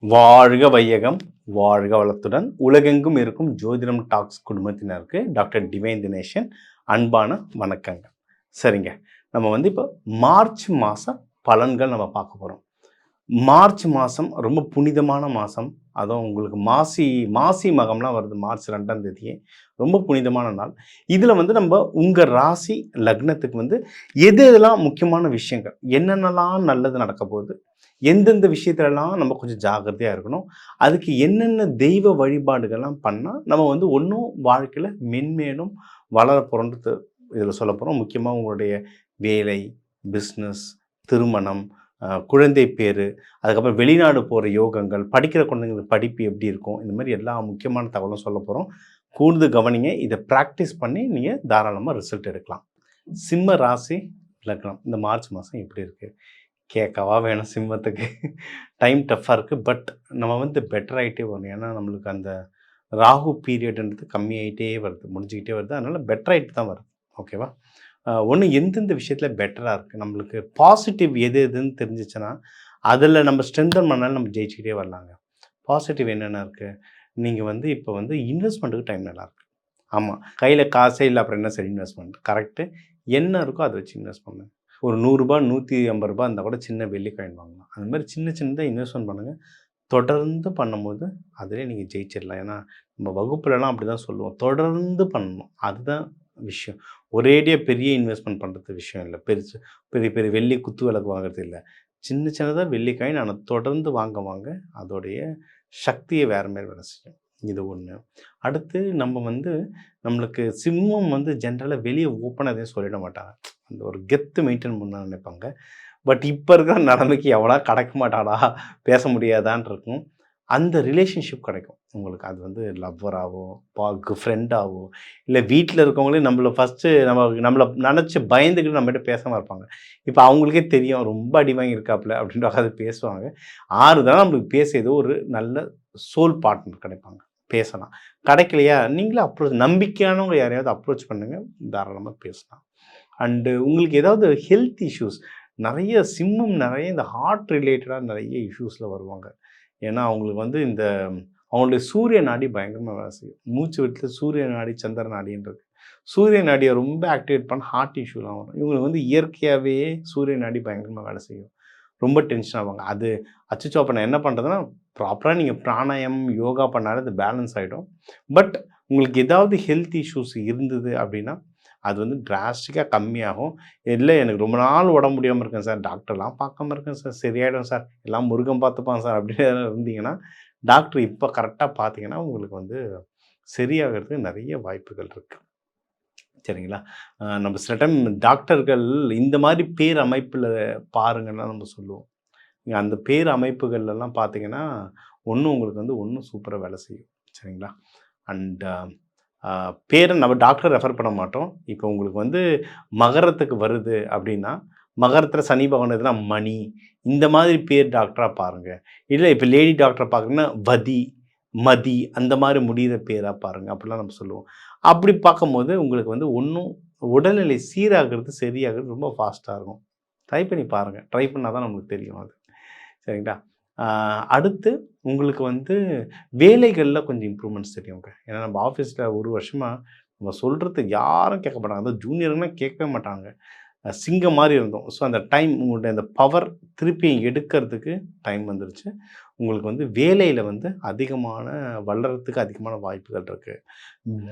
வாழ்க வையகம், வாழ்க வளத்துடன் உலகெங்கும் இருக்கும் ஜோதிடம் டாக்ஸ் குடும்பத்தினருக்கு டாக்டர் டிவைன் தினேஷன் அன்பான வணக்கங்கள். சரிங்க, நம்ம இப்போ மார்ச் மாதம் பலன்கள் நம்ம பார்க்க போகிறோம். மார்ச் மாதம் ரொம்ப புனிதமான மாதம். அதுவும் உங்களுக்கு மாசி மகம்லாம் வருது. மார்ச் 2ஆம் தேதியே ரொம்ப புனிதமான நாள். இதில் நம்ம உங்கள் ராசி லக்னத்துக்கு எது எதெல்லாம் முக்கியமான விஷயங்கள், என்னென்னலாம் நல்லது நடக்க போகுது, எந்தெந்த விஷயத்துலலாம் நம்ம கொஞ்சம் ஜாக்கிரதையாக இருக்கணும், அதுக்கு என்னென்ன தெய்வ வழிபாடுகள்லாம் பண்ணால் நம்ம ஒன்றும் வாழ்க்கையில் மென்மேலும் வளர போகிறோன்றது இதில் சொல்ல போகிறோம். முக்கியமாக உங்களுடைய வேலை, பிஸ்னஸ், திருமணம், குழந்தை பேர், அதுக்கப்புறம் வெளிநாடு போகிற யோகங்கள், படிக்கிற குழந்தைங்களுக்கு படிப்பு எப்படி இருக்கும், இந்த மாதிரி எல்லா முக்கியமான தகவலும் சொல்ல போகிறோம். கூர்ந்து கவனிங்க. இதை ப்ராக்டிஸ் பண்ணி நீங்கள் தாராளமாக ரிசல்ட் எடுக்கலாம். சிம்ம ராசி லக்னம் இந்த மார்ச் மாதம் எப்படி இருக்குது கேட்கவா வேணும். சிம்மத்துக்கு டைம் டஃப்பாக இருக்குது. பட் நம்ம பெட்டர் ஆகிட்டே வரும். ஏன்னா நம்மளுக்கு அந்த ராகு பீரியட்ன்றது கம்மியாகிட்டே வருது, முடிஞ்சிக்கிட்டே வருது. அதனால் பெட்டர் ஆகிட்டு தான் வருது. ஓகேவா? ஒன்று எந்தெந்த விஷயத்தில் பெட்டராக இருக்குது, நம்மளுக்கு பாசிட்டிவ் எது எதுன்னு தெரிஞ்சிச்சுன்னா அதில் நம்ம ஸ்ட்ரென்தன் பண்ணாலும் நம்ம ஜெயிச்சுக்கிட்டே வரலாங்க. பாசிட்டிவ் என்னென்ன இருக்குது, நீங்கள் இப்போ இன்வெஸ்ட்மெண்ட்டுக்கு டைம் நல்லாயிருக்கு. ஆமாம், கையில் காசே இல்லை, அப்புறம் என்ன சரி இன்வெஸ்ட்மெண்ட் கரெக்டு. என்ன இருக்கோ அதை வச்சு இன்வெஸ்ட் பண்ணுங்கள். ஒரு ₹100 ₹150 இருந்தால் கூட சின்ன வெள்ளி காயின் வாங்கலாம். அந்த மாதிரி சின்ன சின்னதாக இன்வெஸ்ட்மெண்ட் பண்ணுங்கள். தொடர்ந்து பண்ணும்போது அதிலே நீங்கள் ஜெயிச்சிடலாம். ஏன்னா நம்ம வகுப்புலலாம் அப்படி தான் சொல்லுவோம், தொடர்ந்து பண்ணணும், அதுதான் விஷயம். ஒரேடியாக பெரிய இன்வெஸ்ட்மெண்ட் பண்ணுறது விஷயம் இல்லை. பெரிய பெரிய வெள்ளி குத்து விளக்கு வாங்குறது இல்லை. சின்ன சின்னதாக வெள்ளி காயின், ஆனால் தொடர்ந்து வாங்க அதோடைய சக்தியை வேறு மாதிரி வேலை செய்யும். இது ஒன்று. அடுத்து நம்மளுக்கு சிம்மம் ஜென்ரலாக வெளியே ஓப்பனாக எதையும் சொல்லிட மாட்டாங்க. அந்த ஒரு கெத்து மெயின்டைன் பண்ண நினைப்பாங்க. பட் இப்போ இருக்கிற நிலைமைக்கு எவ்வளோ கிடைக்க மாட்டாடா, பேச முடியாதான்னு இருக்கும். அந்த ரிலேஷன்ஷிப் கிடைக்கும் உங்களுக்கு. அது லவ்வராகவோ ஃப்ரெண்டாகவோ இல்லை வீட்டில் இருக்கவங்களே நம்மளை ஃபஸ்ட்டு நம்மளை நினச்சி பயந்துக்கிட்டு நம்மகிட்ட பேசாமல் இருப்பாங்க. இப்போ அவங்களுக்கே தெரியும் ரொம்ப அடி வாங்கியிருக்காப்புல அப்படின்ட்டு உட்காந்து பேசுவாங்க. ஆறுதலாக நம்மளுக்கு பேசியது ஒரு நல்ல சோல் பார்ட்னர் கிடைப்பாங்க, பேசலாம். கிடைக்கலையா நீங்களே நம்பிக்கையானவங்க யாரையாவது அப்ரோச் பண்ணுங்கள், தாராளமாக பேசலாம். அண்டு உங்களுக்கு ஏதாவது ஹெல்த் இஷ்யூஸ், நிறைய சிம்மம் நிறைய இந்த ஹார்ட் ரிலேட்டடாக நிறைய இஷ்யூஸில் வருவாங்க. ஏன்னா அவங்களுக்கு இந்த அவங்களுடைய சூரிய நாடி பயங்கரமாக வேலை செய்யும். மூச்சு விட்டு சூரிய நாடி சந்திர நாடின்றது. சூரிய நாடியை ரொம்ப ஆக்டிவேட் பண்ண ஹார்ட் இஷ்யூலாம் வரும். இவங்களுக்கு இயற்கையாகவே சூரிய நாடி பயங்கரமாக வேலை செய்யும். ரொம்ப டென்ஷன் ஆவாங்க. அது அச்சச்சோ அப்போ நான் என்ன பண்ணுறதுன்னா, ப்ராப்பராக நீங்கள் பிராணாயம் யோகா பண்ணாலே அது பேலன்ஸ் ஆகிடும். பட் உங்களுக்கு ஏதாவது ஹெல்த் இஷ்யூஸ் இருந்தது அப்படின்னா அது டிராஸ்டிக்காக கம்மியாகும். இல்லை எனக்கு ரொம்ப நாள் உடம்பு முடியாமல் இருக்கேன் சார், டாக்டர்லாம் பார்க்காம இருக்கேன் சார், சரியாயிடும் சார், எல்லாம் முருகன் பார்த்துப்பான் சார் அப்படின்னு இருந்தீங்கன்னா, டாக்டர் இப்போ கரெக்டாக பார்த்தீங்கன்னா உங்களுக்கு சரியாகிறதுக்கு நிறைய வாய்ப்புகள் இருக்குது. சரிங்களா? நம்ம சில டைம் டாக்டர்கள் இந்த மாதிரி பேர் அமைப்பில் பாருங்கன்னா நம்ம சொல்லுவோம். நீங்கள் அந்த பேர் அமைப்புகள்லாம் பார்த்தீங்கன்னா ஒன்றும் உங்களுக்கு ஒன்றும் சூப்பராக வேலை செய்யும். சரிங்களா? அண்ட் பேரை நம்ம டாக்டர் ரெஃபர் பண்ண மாட்டோம். இப்போ உங்களுக்கு மகரத்துக்கு வருது அப்படின்னா, மகரத்தில் சனி பகவான் எதுனா மணி, இந்த மாதிரி பேர் டாக்டராக பாருங்கள். இல்லை இப்போ லேடி டாக்டரை பார்க்குறீங்கன்னா வதி, மதி அந்த மாதிரி முடிகிற பேராக பாருங்கள், அப்படிலாம் நம்ம சொல்லுவோம். அப்படி பார்க்கும்போது உங்களுக்கு ஒன்றும் உடல்நிலை சீராகிறது சரியாகிறது ரொம்ப ஃபாஸ்ட்டாக இருக்கும். ட்ரை பண்ணி பாருங்கள். ட்ரை பண்ணால் தான் நம்மளுக்கு தெரியும் அது. சரிங்களா? அடுத்து உங்களுக்கு வேலைகளில் கொஞ்சம் இம்ப்ரூவ்மெண்ட்ஸ் தெரியுங்க. ஏன்னா நம்ம ஆஃபீஸில் ஒரு வருஷமாக நம்ம சொல்கிறது யாரும் கேட்க மாட்டாங்க. அதுவும் ஜூனியருங்கன்னா கேட்கவே மாட்டாங்க. சிங்கம் மாதிரி இருந்தோம். ஸோ அந்த டைம் உங்களுடைய அந்த பவர் திருப்பி எடுக்கிறதுக்கு டைம் வந்துருச்சு. உங்களுக்கு வேலையில் அதிகமான வளர்கிறதுக்கு அதிகமான வாய்ப்புகள் இருக்குது.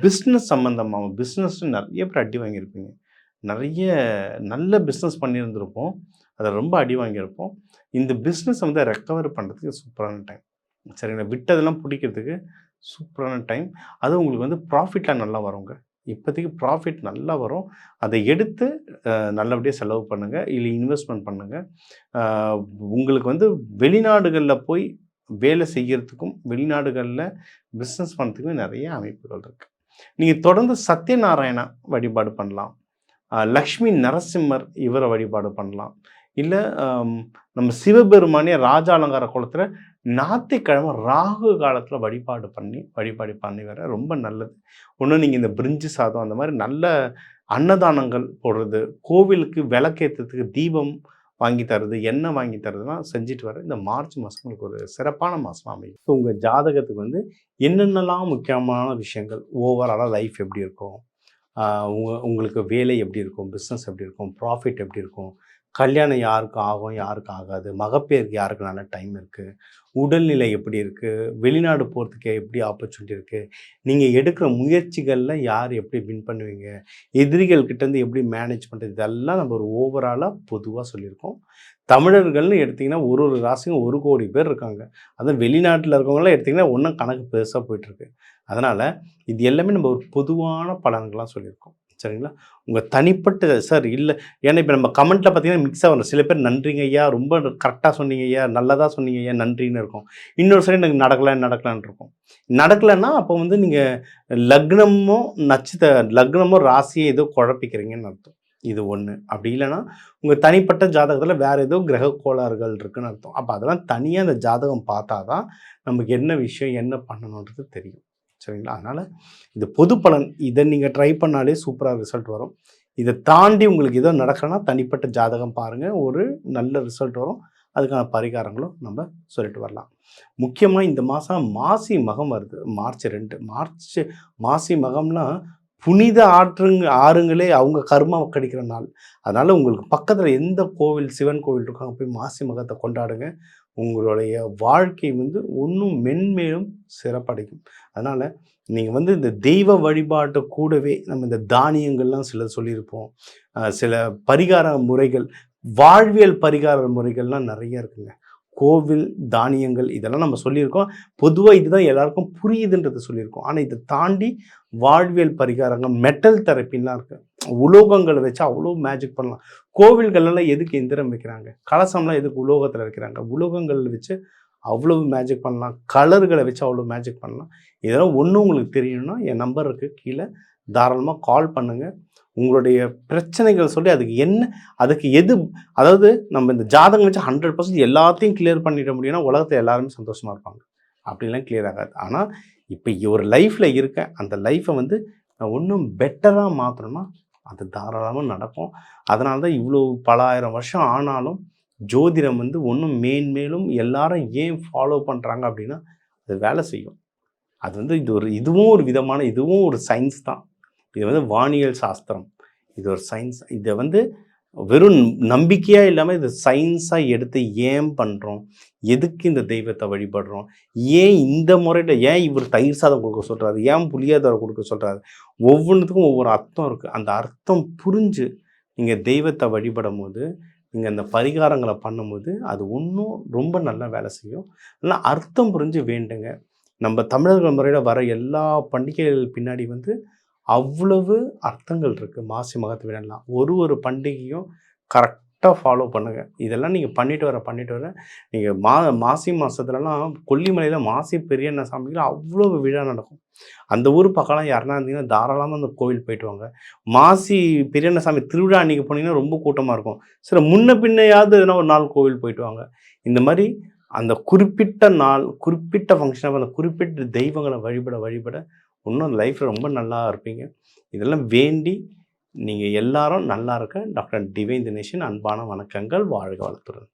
பிஸ்னஸ் சம்மந்தமாக பிஸ்னஸில் நிறைய பேர் அடி வாங்கியிருப்பீங்க. நிறைய நல்ல பிஸ்னஸ் பண்ணியிருந்திருப்போம், அதில் ரொம்ப அடி வாங்கியிருப்போம். இந்த பிஸ்னஸ் ரெக்கவர் பண்ணுறதுக்கு சூப்பரான டைம். சரிங்களா? விட்டதெல்லாம் பிடிக்கிறதுக்கு சூப்பரான டைம். அது உங்களுக்கு ப்ராஃபிட்லாம் நல்லா வருங்க. இப்போதைக்கு ப்ராஃபிட் நல்லா வரும். அதை எடுத்து நல்லபடியாக செலவு பண்ணுங்கள், இல்லை இன்வெஸ்ட்மெண்ட் பண்ணுங்கள். உங்களுக்கு வெளிநாடுகளில் போய் வேலை செய்கிறதுக்கும் வெளிநாடுகளில் பிஸ்னஸ் பண்ணுறதுக்கும் நிறைய அமைப்புகள் இருக்குது. நீங்கள் தொடர்ந்து சத்யநாராயணா வழிபாடு பண்ணலாம். லக்ஷ்மி நரசிம்மர் இவரை வழிபாடு பண்ணலாம். இல்லை நம்ம சிவபெருமானே ராஜ அலங்கார குளத்தில் ஞாயிற்றுக்கிழமை ராகு காலத்தில் வழிபாடு பண்ணி வர ரொம்ப நல்லது. ஒன்று நீங்கள் இந்த பிரிஞ்சு சாதம் அந்த மாதிரி நல்ல அன்னதானங்கள் போடுறது, கோவிலுக்கு விளக்கேற்றத்துக்கு தீபம் வாங்கி தர்றது, எண்ணெய் வாங்கி தர்றதுலாம் செஞ்சுட்டு வர இந்த மார்ச் மாதம் உங்களுக்கு ஒரு சிறப்பான மாதமாக அமையும். ஸோ உங்கள் ஜாதகத்துக்கு வந்து என்னென்னலாம் முக்கியமான விஷயங்கள், ஓவராலாக லைஃப் எப்படி இருக்கும், உங்களுக்கு வேலை எப்படி இருக்கும், பிஸ்னஸ் எப்படி இருக்கும், ப்ராஃபிட் எப்படி இருக்கும், கல்யாணம் யாருக்கு ஆகும் யாருக்கு ஆகாது, மகப்பேருக்கு யாருக்கு நல்ல டைம் இருக்குது, உடல்நிலை எப்படி இருக்குது, வெளிநாடு போகிறதுக்கு எப்படி ஆப்பர்ச்சுனிட்டி இருக்குது, நீங்கள் எடுக்கிற முயற்சிகளில் யார் எப்படி வின் பண்ணுவீங்க, எதிரிகள் கிட்டேருந்து எப்படி மேனேஜ் பண்ணுறது, இதெல்லாம் நம்ம ஒரு ஓவராலாக பொதுவாக சொல்லியிருக்கோம். தமிழர்கள்னு எடுத்திங்கன்னா ஒரு ஒரு ராசியும் 1 கோடி பேர் இருக்காங்க. அதுவும் வெளிநாட்டில் இருக்கவங்களாம் எடுத்திங்கன்னா இன்னும் கணக்கு பெருசாக போயிட்டுருக்கு. அதனால் இது எல்லாமே நம்ம ஒரு பொதுவான பலன்களாக சொல்லியிருக்கோம். சரிங்களா? உங்கள் தனிப்பட்ட சார் இல்லை, ஏன்னா இப்போ நம்ம கமெண்ட்டில் பார்த்தீங்கன்னா மிக்ஸாக வரும். சில பேர் நன்றிங்க ஐயா, ரொம்ப கரெக்டாக சொன்னீங்க ஐயா, நல்லதாக சொன்னீங்க ஐயா, நன்றின்னு இருக்கும். இன்னொரு சைடு எனக்கு நடக்கலான்னு இருக்கும். நடக்கலைன்னா அப்போ வந்து நீங்கள் லக்னமோ லக்னமோ ராசியை ஏதோ குழப்பிக்கிறீங்கன்னு அர்த்தம். இது ஒன்று. அப்படி இல்லைன்னா உங்கள் தனிப்பட்ட ஜாதகத்தில் வேறு ஏதோ கிரக கோளாறுகள் இருக்குதுன்னு அர்த்தம். அப்போ அதெல்லாம் தனியாக அந்த ஜாதகம் பார்த்தா தான் நமக்கு என்ன விஷயம் என்ன பண்ணணுன்றது தெரியும். சரிங்களா? அதனால் இது பொது பலன். இதை நீங்கள் ட்ரை பண்ணாலே சூப்பராக ரிசல்ட் வரும். இதை தாண்டி உங்களுக்கு ஏதோ நடக்கலைன்னா தனிப்பட்ட ஜாதகம் பாருங்கள், ஒரு நல்ல ரிசல்ட் வரும். அதுக்கான பரிகாரங்களும் நம்ம சொல்லிட்டு வரலாம். முக்கியமாக இந்த மாதம் மாசி மகம் வருது. மார்ச் 2 மாசி மகம்னா புனித ஆறுங்களே அவங்க கர்மா கடிக்கிற நாள். அதனால் உங்களுக்கு பக்கத்தில் எந்த கோவில், சிவன் கோவில் இருக்காங்க, போய் மாசி மகத்தை கொண்டாடுங்க. உங்களுடைய வாழ்க்கை வந்து இன்னும் மென்மேலும் சிறப்படைக்கும். அதனால் நீங்கள் வந்து இந்த தெய்வ வழிபாட்டை கூடவே நம்ம இந்த தானியங்கள்லாம் சில சொல்லியிருப்போம். சில பரிகார முறைகள், வாழ்வியல் பரிகார முறைகள்லாம் நிறைய இருக்குங்க. கோவில், தானியங்கள் இதெல்லாம் நம்ம சொல்லியிருக்கோம். பொதுவாக இதுதான் எல்லாருக்கும் புரியுதுன்றதை சொல்லியிருக்கோம். ஆனால் இதை தாண்டி வாழ்வியல் பரிகாரங்கள், மெட்டல் தெரப்பின்லாம் இருக்குது. உலோகங்களை வச்சு அவ்வளோ மேஜிக் பண்ணலாம். கோவில்கள்லாம் எதுக்கு எந்திரம் வைக்கிறாங்க, கலசம்லாம் எதுக்கு உலோகத்தில் வைக்கிறாங்க, உலோகங்கள் வச்சு அவ்வளோ மேஜிக் பண்ணலாம். கலர்களை வச்சு அவ்வளோ மேஜிக் பண்ணலாம். இதெல்லாம் ஒன்றும் உங்களுக்கு தெரியணும்னா என் நம்பர் இருக்குது கீழே, தாராளமாக கால் பண்ணுங்கள். உங்களுடைய பிரச்சனைகள் சொல்லி அதுக்கு எது, அதாவது நம்ம இந்த ஜாதகம் வச்சு 100% எல்லாத்தையும் கிளியர் பண்ணிட முடியும்னா உலகத்தில் எல்லாருமே சந்தோஷமாக இருப்பாங்க. அப்படிலாம் கிளியர் ஆகாது. ஆனால் இப்போ ஒரு லைஃப்பில் இருக்கேன், அந்த லைஃப்பை வந்து நான் இன்னும் பெட்டராக மாற்றணும்னா அது தாராளமாக நடக்கும். அதனால தான் இவ்வளோ பல ஆயிரம் வருஷம் ஆனாலும் ஜோதிடம் வந்து ஒன்றும் மேன்மேலும் எல்லாரும் ஏன் ஃபாலோ பண்ணுறாங்க அப்படின்னா அது வேலை செய்யும். அது வந்து இதுவும் ஒரு விதமான, இதுவும் ஒரு சயின்ஸ் தான். இது வந்து வானியல் சாஸ்திரம், இது ஒரு சயின்ஸ். இதை வந்து வெறும் நம்பிக்கையாக இல்லாமல் இது சயின்ஸாக எடுத்து ஏன் பண்ணுறோம், எதுக்கு இந்த தெய்வத்தை வழிபடுறோம், ஏன் இந்த முறையில், ஏன் இவர் தயிர் சாதம் கொடுக்க சொல்கிறாரு, ஏன் புளியோதரை கொடுக்க சொல்கிறாரு, ஒவ்வொன்றுத்துக்கும் ஒவ்வொரு அர்த்தம் இருக்குது. அந்த அர்த்தம் புரிஞ்சு நீங்கள் தெய்வத்தை வழிபடும் போது, நீங்கள் அந்த பரிகாரங்களை பண்ணும்போது அது இன்னும் ரொம்ப நல்லா வேலை செய்யும். ஆனால் அர்த்தம் புரிஞ்சு வேண்டுங்க. நம்ம தமிழர்கள் முறையில் வர எல்லா பண்டிகைகள் பின்னாடி வந்து அவ்வளவு அர்த்தங்கள் இருக்குது. மாசி மகத்து விழாலாம் ஒரு பண்டிகையும் கரெக்டாக ஃபாலோ பண்ணுங்கள். இதெல்லாம் நீங்கள் பண்ணிட்டு வர நீங்கள் மாசி மாதத்துலலாம் கொல்லிமலையில் மாசி பெரியண்ண சாமிக்கு அவ்வளோ விழா நடக்கும். அந்த ஊர் பக்கம்லாம் யாருன்னா இருந்தீங்கன்னா தாராளமாக அந்த கோவில் போயிட்டு வாங்க. மாசி பெரியண்ண சாமி திருவிழா அன்றைக்கி போனீங்கன்னா ரொம்ப கூட்டமாக இருக்கும். சரி, முன்ன பின்னையாவது எதனா ஒரு நாள் கோவில் போயிட்டு வாங்க. இந்த மாதிரி அந்த குறிப்பிட்ட நாள், குறிப்பிட்ட ஃபங்க்ஷனாக அந்த குறிப்பிட்ட தெய்வங்களை வழிபட இன்னும் லைஃப்பில் ரொம்ப நல்லா இருப்பீங்க. இதெல்லாம் வேண்டி நீங்கள் எல்லாரும் நல்லா இருக்க டாக்டர் டிவைன் தினேஷன் அன்பான வணக்கங்கள். வாழ்க வளத்துடன்.